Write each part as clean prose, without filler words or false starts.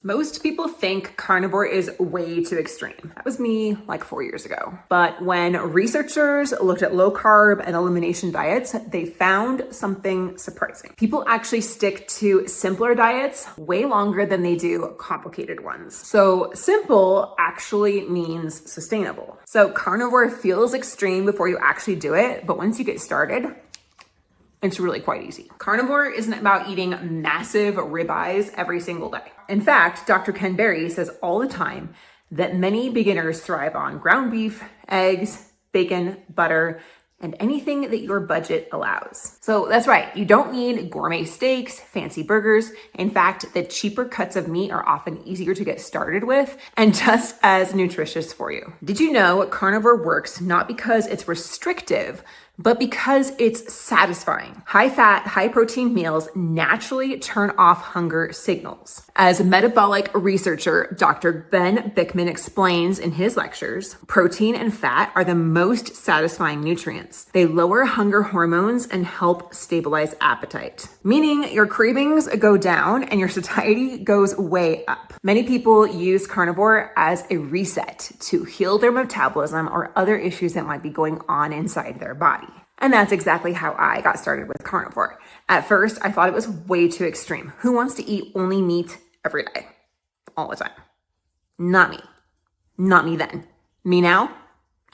Most people think carnivore is way too extreme. That was me like 4 years ago. But when researchers looked at low carb and elimination diets, they found something surprising. People actually stick to simpler diets way longer than they do complicated ones. So simple actually means sustainable. So carnivore feels extreme before you actually do it, but once you get started, it's really quite easy. Carnivore isn't about eating massive ribeyes every single day. In fact, Dr. Ken Berry says all the time that many beginners thrive on ground beef, eggs, bacon, butter, and anything that your budget allows. So that's right, you don't need gourmet steaks, fancy burgers. In fact, the cheaper cuts of meat are often easier to get started with and just as nutritious for you. Did you know carnivore works not because it's restrictive, but because it's satisfying? High-fat, high-protein meals naturally turn off hunger signals. As metabolic researcher Dr. Ben Bickman explains in his lectures, protein and fat are the most satisfying nutrients. They lower hunger hormones and help stabilize appetite, meaning your cravings go down and your satiety goes way up. Many people use carnivore as a reset to heal their metabolism or other issues that might be going on inside their body. And that's exactly how I got started with carnivore. At first, I thought it was way too extreme. Who wants to eat only meat every day, all the time? Not me. Not me then. Me now?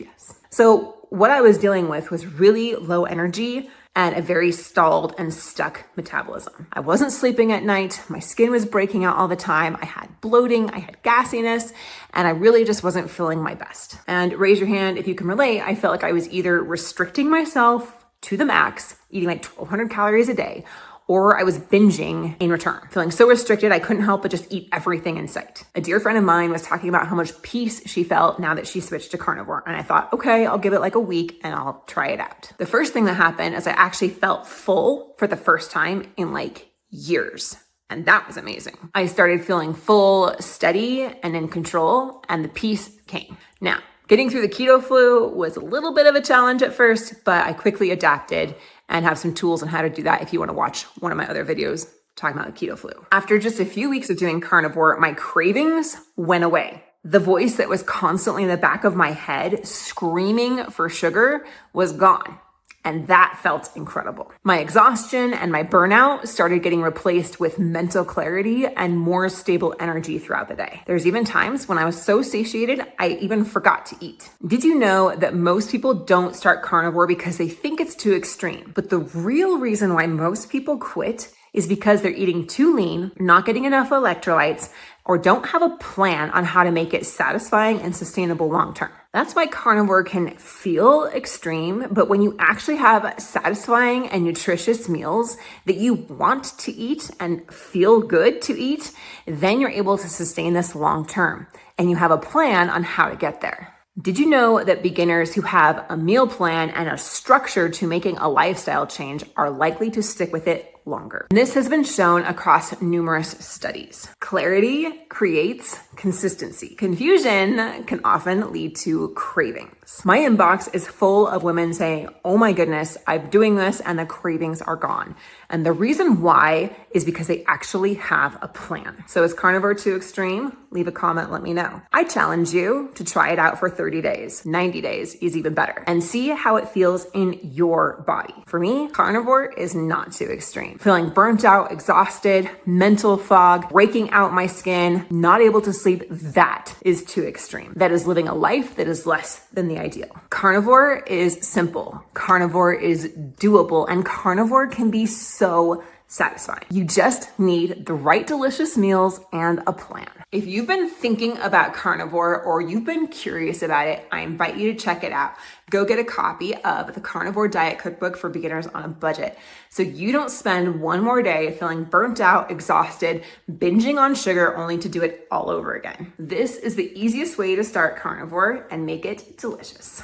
Yes. So what I was dealing with was really low energy and a very stalled and stuck metabolism. I wasn't sleeping at night. My skin was breaking out all the time. I had bloating, I had gassiness, and I really just wasn't feeling my best. And raise your hand if you can relate. I felt like I was either restricting myself to the max, eating like 1,200 calories a day, or I was binging in return, feeling so restricted I couldn't help but just eat everything in sight. A dear friend of mine was talking about how much peace she felt now that she switched to carnivore. And I thought, okay, I'll give it like a week and I'll try it out. The first thing that happened is I actually felt full for the first time in like years. And that was amazing. I started feeling full, steady, and in control, and the peace came. Now, getting through the keto flu was a little bit of a challenge at first, but I quickly adapted and have some tools on how to do that if you want to watch one of my other videos talking about the keto flu. After just a few weeks of doing carnivore, my cravings went away. The voice that was constantly in the back of my head screaming for sugar was gone. And that felt incredible. My exhaustion and my burnout started getting replaced with mental clarity and more stable energy throughout the day. There's even times when I was so satiated, I even forgot to eat. Did you know that most people don't start carnivore because they think it's too extreme? But the real reason why most people quit is because they're eating too lean, not getting enough electrolytes, or don't have a plan on how to make it satisfying and sustainable long term. That's why carnivore can feel extreme, but when you actually have satisfying and nutritious meals that you want to eat and feel good to eat, then you're able to sustain this long term, and you have a plan on how to get there. Did you know that beginners who have a meal plan and a structure to making a lifestyle change are likely to stick with it longer? This has been shown across numerous studies. Clarity creates consistency. Confusion can often lead to cravings. My inbox is full of women saying, oh my goodness, I'm doing this and the cravings are gone. And the reason why is because they actually have a plan. So is carnivore too extreme? Leave a comment, let me know. I challenge you to try it out for 30 days. 90 days is even better. And see how it feels in your body. For me, carnivore is not too extreme. Feeling burnt out, exhausted, mental fog, breaking out my skin, not able to sleep, that is too extreme. That is living a life that is less than the ideal. Carnivore is simple. Carnivore is doable, and carnivore can be so satisfying. You just need the right delicious meals and a plan. If you've been thinking about carnivore or you've been curious about it, I invite you to check it out. Go get a copy of the Carnivore Diet Cookbook for Beginners on a Budget so you don't spend one more day feeling burnt out, exhausted, binging on sugar only to do it all over again. This is the easiest way to start carnivore and make it delicious.